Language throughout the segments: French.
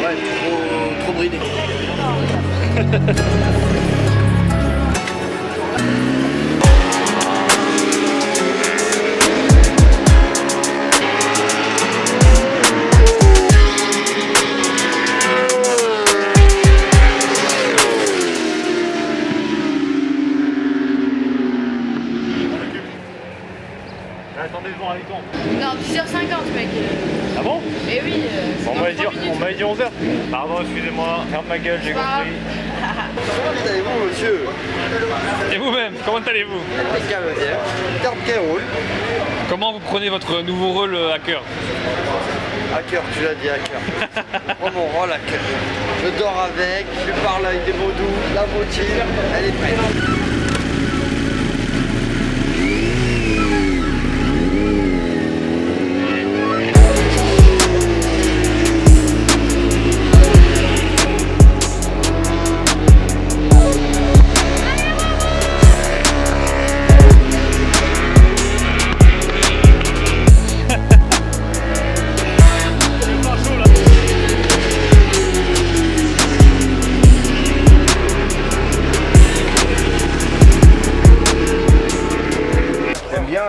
Ouais, trop bridé. Attendez devant avec toi. Non, 10h50 mec. Ah bon? Eh oui, On m'avait dit 11h. Pardon, excusez-moi, ferme ma gueule, j'ai compris. Comment allez-vous, monsieur? Et vous-même, comment allez-vous? Impeccable, bien. Garde qui roule. Comment vous prenez votre nouveau rôle à cœur? À cœur, tu l'as dit, à cœur. Je prends mon rôle à cœur. Je dors avec, je parle avec des mots doux, la motive, elle est prête.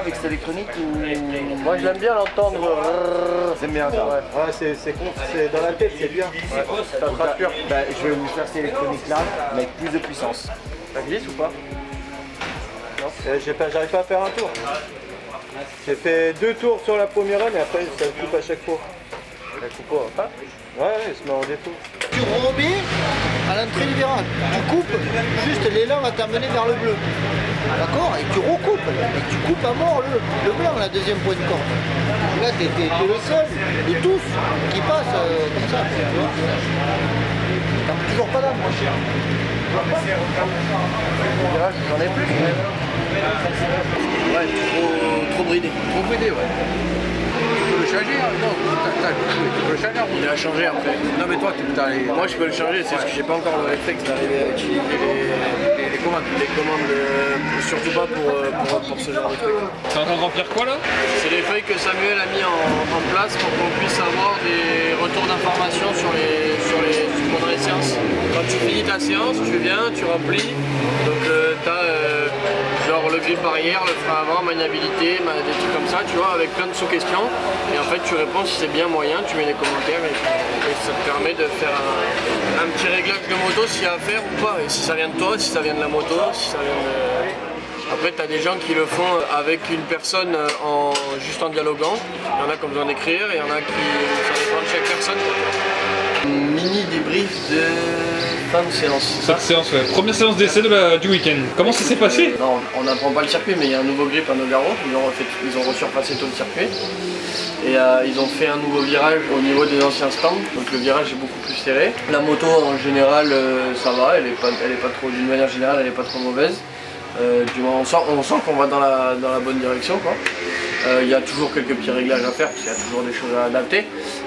Avec cette électronique ou... Moi je l'aime bien l'entendre. C'est bien ça. Ouais, c'est dans la tête, c'est bien. Ouais, ça te rassure. Bah, je vais vous faire cette électronique là, mais avec plus de puissance. Ça glisse ou pas? Non, j'arrive pas à faire un tour. J'ai fait 2 tours sur la première run et après ça coupe à chaque fois. Elle coupe pas. Ouais, il se met en défaut. Tu remets à l'entrée du virage. Tu coupes, juste l'élan va t'amener vers le bleu. D'accord? Et tu recoupes. Et tu coupes à mort le blanc, la deuxième point de corde. Là, t'es le seul de tous qui passe comme ça. Tu vois? T'as toujours pas d'âme. J'en ai plus. Ouais, trop bridé. Trop bridé, ouais. Tu peux le changer, hein? Non, tu peux le changer. Il a changé après. Non mais toi, moi je peux le changer, c'est parce que j'ai pas encore le réflexe d'arriver à utiliser les commandes. Les commandes, surtout pas pour ce genre de truc. T'es en train de remplir quoi là? C'est les feuilles que Samuel a mis en place pour qu'on puisse avoir des retours d'informations pendant les séances. Quand tu finis ta séance, tu viens, tu remplis. Donc tu as genre le grip barrière, le frein avant, maniabilité, des trucs comme ça, tu vois, avec plein de sous-questions. Et en fait, tu réponds si c'est bien moyen, tu mets des commentaires et ça te permet de faire un petit réglage de moto s'il y a à faire ou pas. Et si ça vient de toi, si ça vient de la moto, si ça vient de... Après, tu as des gens qui le font avec une personne juste en dialoguant. Il y en a qui ont besoin d'écrire, et il y en a qui... ça dépend de chaque personne. Mini débrief de fin de séance. Cette séance, ouais. Première séance d'essai du week-end. Comment ça s'est passé? Non, on n'apprend pas le circuit, mais il y a un nouveau grip à Nogaro. Ils ont resurfacé tout le circuit. Et ils ont fait un nouveau virage au niveau des anciens stands. Donc le virage est beaucoup plus serré. La moto en général, ça va. Elle est pas trop, d'une manière générale, elle est pas trop mauvaise. Du moins, on sent qu'on va dans la bonne direction, quoi. Il y a toujours quelques petits réglages à faire parce qu'il y a toujours des choses à adapter.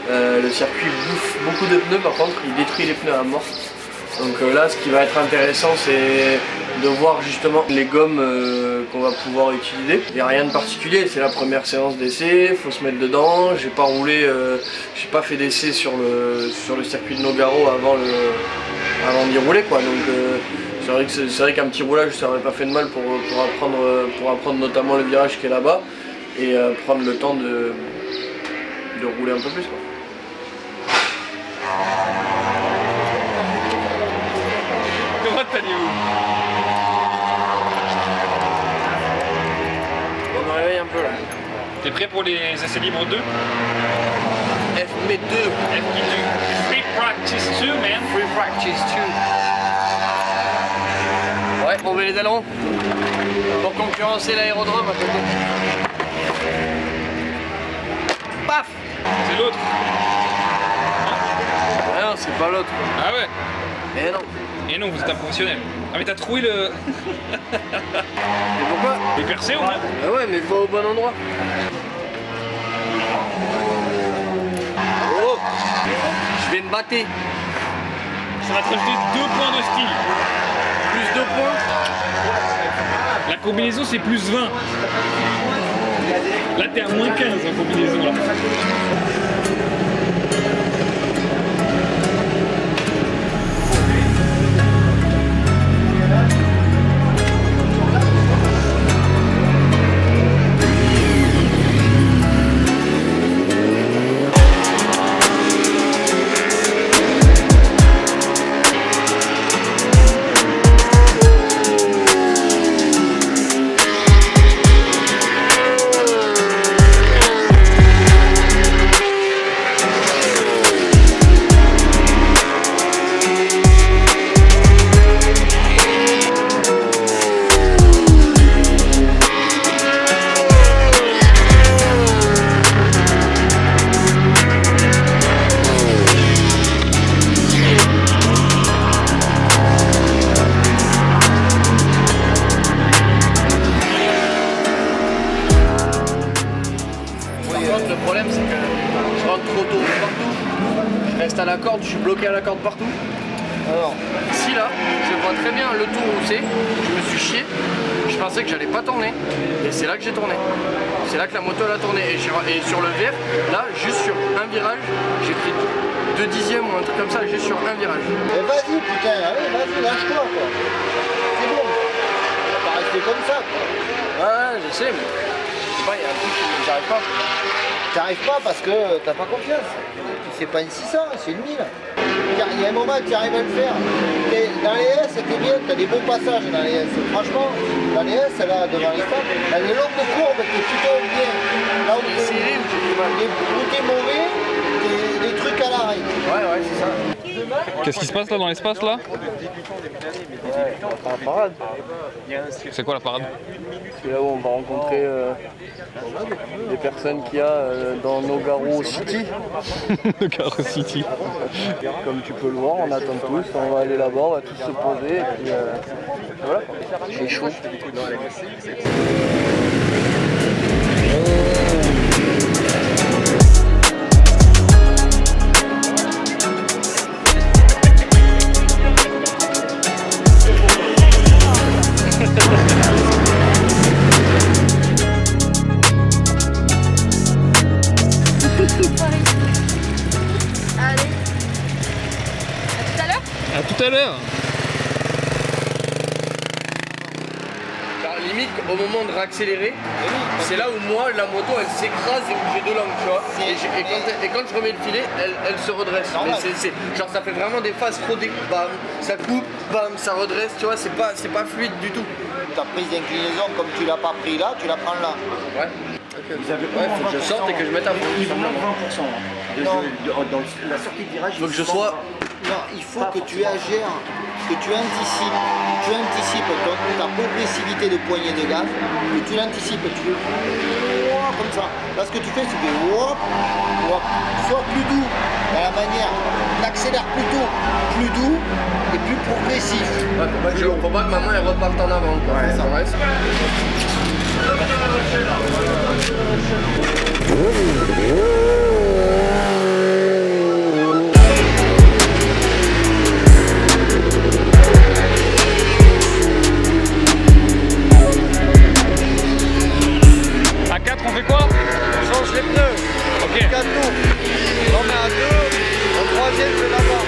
Le circuit bouffe beaucoup de pneus, par contre il détruit les pneus à mort. Donc là, ce qui va être intéressant, c'est de voir justement les gommes qu'on va pouvoir utiliser. Il n'y a rien de particulier, c'est la première séance d'essai, il faut se mettre dedans. J'ai pas roulé, j'ai pas fait d'essai sur le circuit de Nogaro avant d'y rouler, quoi. Donc c'est vrai qu'un petit roulage ça n'aurait pas fait de mal pour apprendre notamment le virage qui est là-bas et prendre le temps de rouler un peu plus, quoi. Comment allez-vous? On me réveille un peu là. T'es prêt pour les essais libres 2? FP2. FP2. Free practice 2, man. Free practice 2. Ouais, on met les ailerons pour concurrencer l'aérodrome à côté. Paf! C'est l'autre. Ah non, c'est pas l'autre. Ah ouais? Mais non. Et non, vous êtes un professionnel. Ah mais t'as trouvé le... Mais pourquoi? Les percés au moins? Ah ouais, mais pas au bon endroit. Oh! Je vais me battre. Ça va te rajouter 2 points de style. Plus 2 points. La combinaison c'est plus 20. Là t'es à moins 15 en combinaison là. suis bloqué à la corde partout. Alors, Ici là, je vois très bien le tour où c'est, je me suis chié, je pensais que j'allais pas tourner, et c'est là que j'ai tourné. C'est là que la moto elle a tourné, et sur le VF, là, juste sur un virage, j'ai pris 2 dixièmes ou un truc comme ça, juste sur un virage. mais vas-y putain, allez, vas-y, lâche-toi quoi. C'est bon. On va pas rester comme ça quoi. Ouais, je sais, mais je sais pas, il y a un truc, j'arrive pas. T'arrives pas parce que t'as pas confiance. C'est pas une 600, c'est une 1000. Il y a un moment tu arrives à le faire. Et dans les S, c'était bien, t'as des bons passages dans les S. Franchement, dans les S, là, devant les femmes, dans les longues courbes, t'es plutôt bien. Là où C'est serré ou j'ai du mal. t'es mauvais, des trucs à l'arrêt. Ouais, c'est ça. Qu'est-ce qui se passe là dans l'espace là? La parade. C'est quoi la parade? C'est là où on va rencontrer les personnes qu'il y a dans Nogaro City. Le Garo City. Comme tu peux le voir, on attend tous, on va aller là-bas, on va tous se poser et puis voilà. C'est chaud. Allez. À tout à l'heure. À tout à l'heure. Alors, limite, au moment de réaccélérer, c'est là où moi, la moto, elle s'écrase et où j'ai deux langues, tu vois. Et quand je remets le filet, elle se redresse. Mais genre, ça fait vraiment des phases trop bam, ça coupe, bam, ça redresse, tu vois, c'est pas fluide du tout. Ta prise d'inclinaison, comme tu l'as pas pris là, tu la prends là. Ouais. Ouais, faut que je sorte et que je mette à fond. Non. Dans la sortie de virage, Faut que je sois. Non, il faut que tu agères, que tu anticipes ta progressivité de poignée de gaz, que tu l'anticipes, tu le comme ça. Là, ce que tu fais, c'est que sois plus doux dans la manière, t'accélères plutôt plus doux et plus progressif. Ouais, faut pas que ma main elle reparte en avant. Quoi. Ouais, ça reste. À 4 on fait quoi? On change les pneus. Ok. 4 tours. On met un 2. En troisième, c'est là-bas.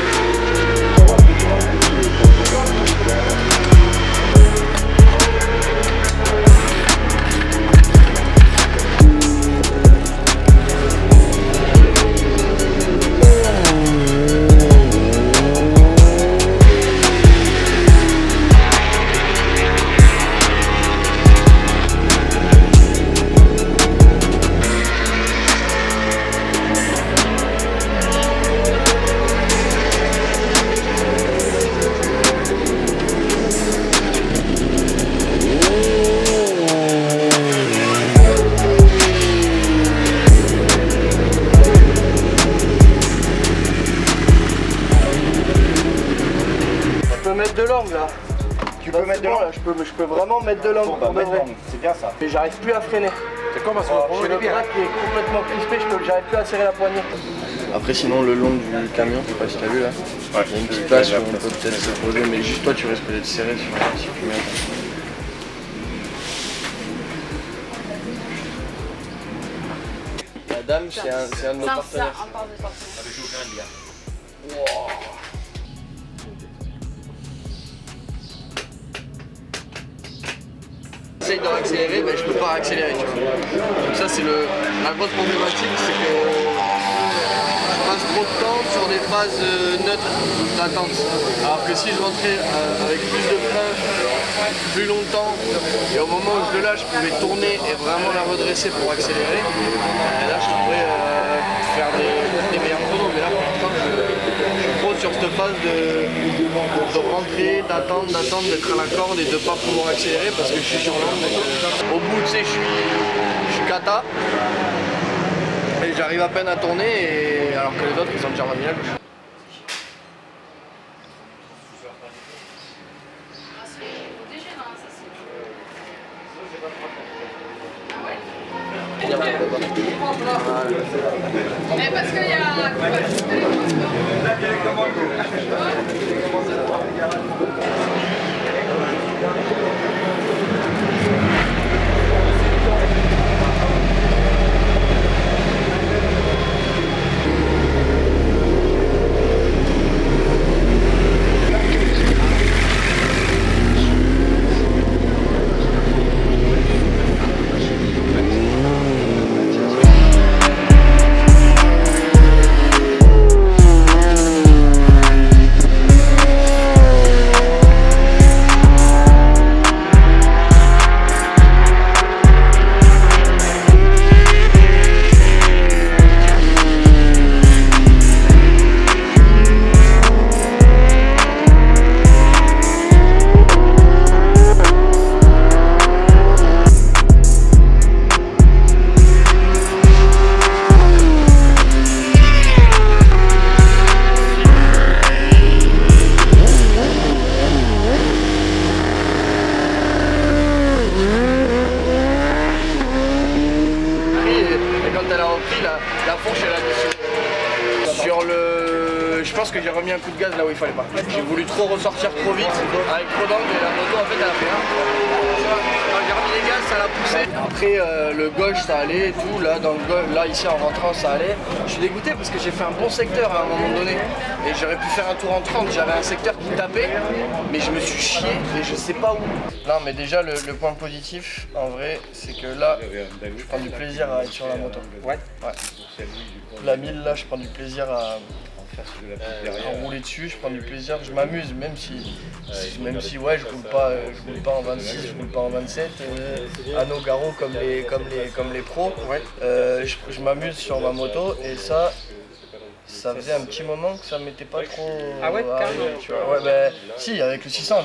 Mettre de l'angle là. Tu peux mettre de l'angle. Je peux vraiment mettre de l'angle. C'est bien ça. Mais j'arrive plus à freiner. C'est comme un J'ai le bras qui est complètement crispé, j'arrive plus à serrer la poignée. Après, sinon, le long du camion, je sais pas si t'as vu là. Ouais, Il y a une petite place où on peut peut-être se poser, mais juste toi, tu risques d'être serré sur un petit fumée. La dame, c'est un de nos partenaires. J'essaye de réaccélérer, mais je peux pas réaccélérer, tu vois. Donc ça c'est la grosse problématique, c'est que je passe trop de temps sur des phases neutres d'attente. Alors que si je rentrais avec plus de frein, plus longtemps, et au moment où je le lâche, je pouvais tourner et vraiment la redresser pour accélérer, là je pourrais faire des meilleurs chronos. Mais là pour l'instant je suis trop sur cette phase de rentrer, d'attendre, d'être à la corde et de pas pouvoir accélérer parce que je suis sur l'angle. Au bout, tu sais, je suis cata et j'arrive à peine à tourner et alors que les autres ils ont déjà remis à gauche. Mais parce qu'il y a quoi, juste les transports. La fourche elle a dessus. Sur le... Je pense que j'ai remis un coup de gaz là où il fallait pas. J'ai voulu trop ressortir trop vite avec trop d'angle et la moto en fait elle a fait quand j'ai remis les gaz ça l'a poussé. Après le gauche ça allait et tout, là ici en rentrant ça allait. Je suis dégoûté parce que j'ai fait un bon secteur à un moment donné et j'aurais pu faire un tour en 30, j'avais un secteur qui tapait mais je me suis chié et je sais pas où. Non mais déjà le point positif en vrai c'est que là je prends du plaisir à être sur la moto. Ouais. La 1000 là je prends du plaisir à rouler dessus, je prends du plaisir, je m'amuse même si ouais je roule pas en 26, je roule pas en 27, à nos garrots comme les pros, je m'amuse sur ma moto et ça faisait un petit moment que ça m'était pas trop. Ah ouais, carrément. Tu vois, ouais ben si avec le 600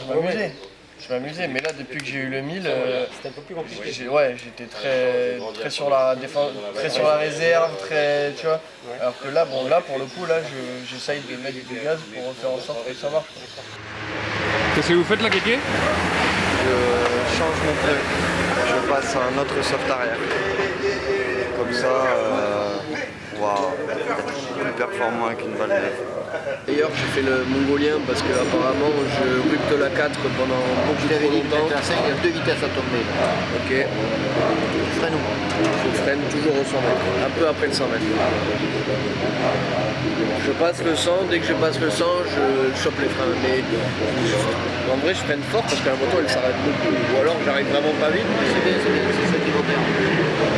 je m'amusais, mais là depuis que j'ai eu le 1000, c'était un peu plus compliqué. J'étais très sur la défense, très sur la réserve, très, tu vois. Ouais. Alors que là, pour le coup, là, j'essaye de mettre du gaz pour faire en sorte que ça marche. Qu'est-ce que vous faites là, Kéké? Je change mon pneu, je passe à un autre soft arrière. Comme ça, être plus performant avec une balle neuve. D'ailleurs j'ai fait le mongolien parce que apparemment je rupte la 4 pendant beaucoup trop longtemps. La 5, il y a 2 vitesses à tomber. Ok. Freine où? Je freine toujours au 100 mètres, un peu après le 100 mètres. Je passe le 100, dès que je passe le 100, je chope les freins. Mais en vrai je freine fort parce que la moto elle s'arrête beaucoup. Ou alors j'arrive vraiment pas vite. C'est ça qui va bien.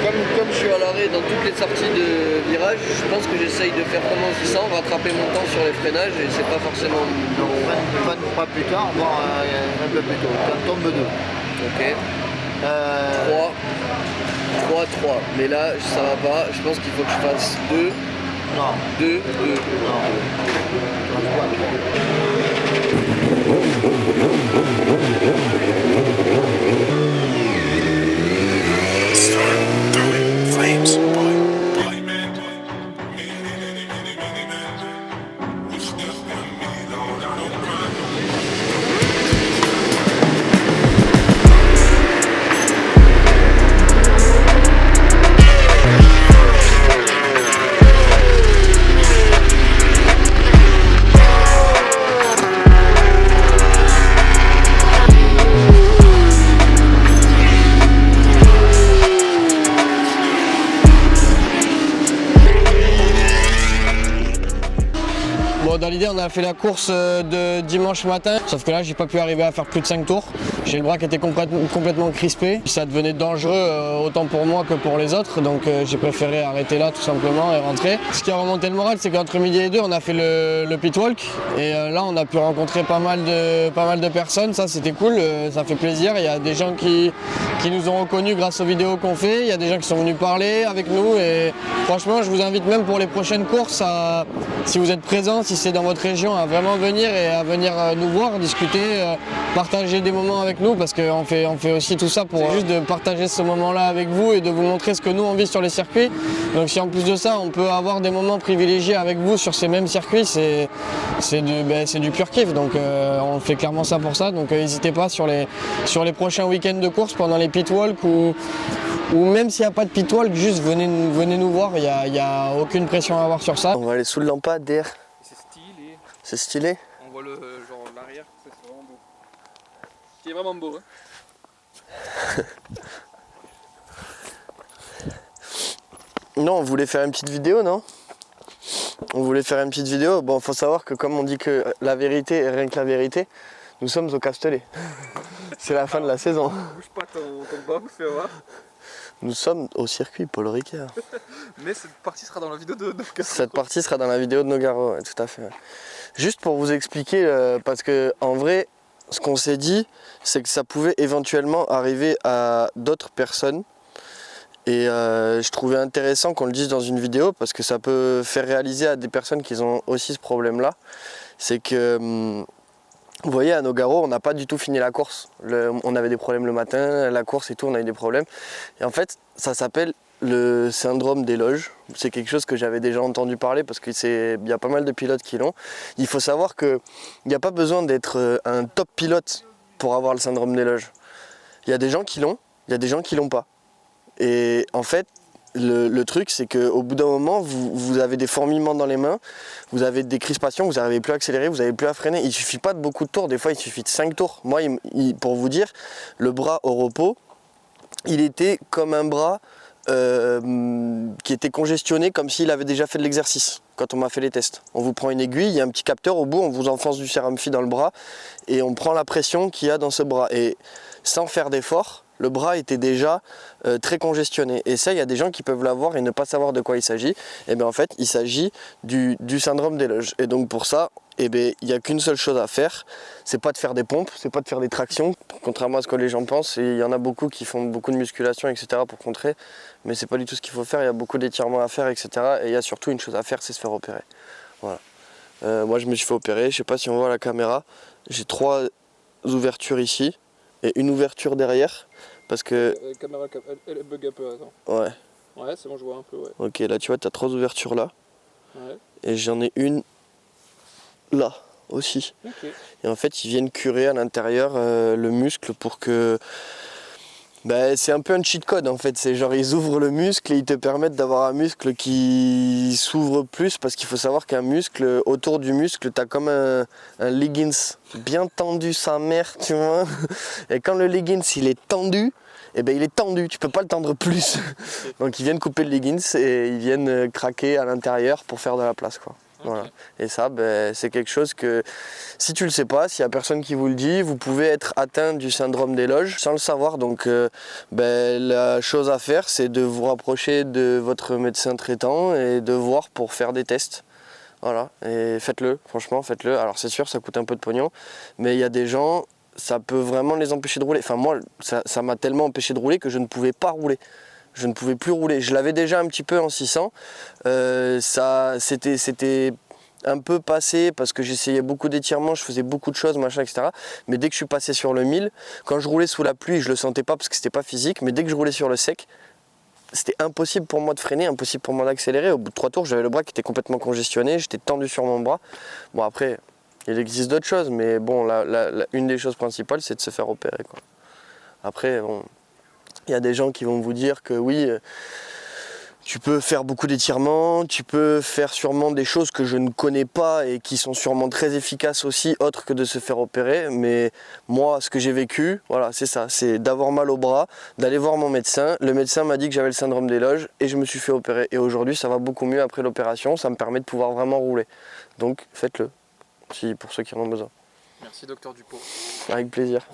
Comme je suis à l'arrêt dans toutes les sorties de virage, je pense que j'essaye de faire comme en 600, rattraper mon temps sur les freinages et c'est pas forcément... Non, freine pas plus tard, voire un peu plus tôt. Tombe 2. Ok. 3. Mais là, ça va pas. Je pense qu'il faut que je fasse 2. Non. 2. Non. Dans l'idée on a fait la course de dimanche matin, sauf que là j'ai pas pu arriver à faire plus de 5 tours. J'ai le bras qui était complètement crispé, ça devenait dangereux autant pour moi que pour les autres, donc j'ai préféré arrêter là tout simplement et rentrer. Ce qui a remonté le moral c'est qu'entre midi et 2 on a fait le pit walk et là on a pu rencontrer pas mal de personnes, ça c'était cool, ça fait plaisir. Il y a des gens qui nous ont reconnus grâce aux vidéos qu'on fait, il y a des gens qui sont venus parler avec nous et franchement je vous invite même pour les prochaines courses si vous êtes présents, si c'est dans votre région, à vraiment venir et à venir nous voir, discuter, partager des moments avec avec nous parce qu'on fait aussi tout ça pour juste de partager ce moment-là avec vous et de vous montrer ce que nous on vit sur les circuits. Donc si en plus de ça on peut avoir des moments privilégiés avec vous sur ces mêmes circuits, c'est du pur kiff. Donc on fait clairement ça pour ça. Donc n'hésitez pas sur les prochains week-ends de course pendant les pit walks ou même s'il n'y a pas de pit walk, juste venez nous voir, il n'y a aucune pression à avoir sur ça. On va aller sous le lampadaire. C'est stylé. C'est stylé. On voit l'arrière, c'est vraiment beau. C'est vraiment beau. Hein. Non, on voulait faire une petite vidéo, non? On voulait faire une petite vidéo. Bon, faut savoir que comme on dit que la vérité est rien que la vérité, nous sommes au Castellet. C'est la fin de la saison. Bouge pas ton box, fais voir. Nous sommes au circuit Paul Ricard. Mais cette partie sera dans la vidéo de Nogaro. Cette partie sera dans la vidéo de Nogaro, ouais, tout à fait. Juste pour vous expliquer, parce que en vrai, ce qu'on s'est dit, c'est que ça pouvait éventuellement arriver à d'autres personnes. Et je trouvais intéressant qu'on le dise dans une vidéo parce que ça peut faire réaliser à des personnes qui ont aussi ce problème-là. C'est que, vous voyez, à Nogaro, on n'a pas du tout fini la course. On avait des problèmes le matin, la course et tout, on a eu des problèmes. Et en fait, ça s'appelle le syndrome des loges. C'est quelque chose que j'avais déjà entendu parler parce qu'il y a pas mal de pilotes qui l'ont. Il faut savoir qu'il n'y a pas besoin d'être un top pilote pour avoir le syndrome des loges. Il y a des gens qui l'ont, il y a des gens qui l'ont pas. Et en fait, le truc, c'est qu'au bout d'un moment, vous avez des fourmillements dans les mains, vous avez des crispations, vous n'arrivez plus à accélérer, vous n'avez plus à freiner. Il ne suffit pas de beaucoup de tours, des fois il suffit de 5 tours. Moi, pour vous dire, le bras au repos, il était comme un bras qui était congestionné, comme s'il avait déjà fait de l'exercice. Quand on m'a fait les tests, on vous prend une aiguille, il y a un petit capteur au bout, on vous enfonce du sérum phi dans le bras et on prend la pression qu'il y a dans ce bras. Et sans faire d'effort, le bras était déjà très congestionné. Et ça, il y a des gens qui peuvent l'avoir et ne pas savoir de quoi il s'agit. Et bien en fait, il s'agit du syndrome des loges. Et donc pour ça, il n'y a qu'une seule chose à faire, c'est pas de faire des pompes, c'est pas de faire des tractions, contrairement à ce que les gens pensent. Et il y en a beaucoup qui font beaucoup de musculation, etc. pour contrer, mais c'est pas du tout ce qu'il faut faire. Il y a beaucoup d'étirements à faire, etc. Et il y a surtout une chose à faire, c'est se faire opérer. Voilà. Moi, je me suis fait opérer. Je sais pas si on voit à la caméra. J'ai 3 ouvertures ici et une ouverture derrière. Parce que... La caméra, elle bug un peu, attends. Ouais. Ouais, c'est bon, je vois un peu, ouais. Ok, là tu vois, tu as 3 ouvertures là. Ouais. Et j'en ai une là aussi. Ok. Et en fait, ils viennent curer à l'intérieur le muscle pour que... c'est un peu un cheat code en fait. C'est genre, ils ouvrent le muscle et ils te permettent d'avoir un muscle qui s'ouvre plus. Parce qu'il faut savoir qu'un muscle, autour du muscle, tu as comme un leggings bien tendu, sa mère, tu vois. Et quand le leggings, il est tendu, il est tendu, tu peux pas le tendre plus. Donc ils viennent couper le leggings et ils viennent craquer à l'intérieur pour faire de la place, quoi. Voilà. Et ça, c'est quelque chose que, si tu le sais pas, s'il y a personne qui vous le dit, vous pouvez être atteint du syndrome des loges sans le savoir. Donc la chose à faire, c'est de vous rapprocher de votre médecin traitant et de voir pour faire des tests. Voilà, et faites-le, franchement, faites-le. Alors c'est sûr, ça coûte un peu de pognon, mais il y a des gens, ça peut vraiment les empêcher de rouler. Enfin moi, ça m'a tellement empêché de rouler que je ne pouvais pas rouler. Je ne pouvais plus rouler. Je l'avais déjà un petit peu en 600. C'était un peu passé parce que j'essayais beaucoup d'étirements, je faisais beaucoup de choses, machin, etc. Mais dès que je suis passé sur le 1000, quand je roulais sous la pluie, je le sentais pas parce que c'était pas physique. Mais dès que je roulais sur le sec, c'était impossible pour moi de freiner, impossible pour moi d'accélérer. Au bout de 3 tours, j'avais le bras qui était complètement congestionné, j'étais tendu sur mon bras. Bon après, il existe d'autres choses, mais bon, une des choses principales, c'est de se faire opérer, quoi. Après, bon, il y a des gens qui vont vous dire que oui, tu peux faire beaucoup d'étirements, tu peux faire sûrement des choses que je ne connais pas et qui sont sûrement très efficaces aussi, autres que de se faire opérer. Mais moi, ce que j'ai vécu, voilà, c'est ça, c'est d'avoir mal au bras, d'aller voir mon médecin. Le médecin m'a dit que j'avais le syndrome des loges et je me suis fait opérer. Et aujourd'hui, ça va beaucoup mieux après l'opération, ça me permet de pouvoir vraiment rouler. Donc, faites-le, pour ceux qui en ont besoin. Merci, docteur Dupont. Avec plaisir.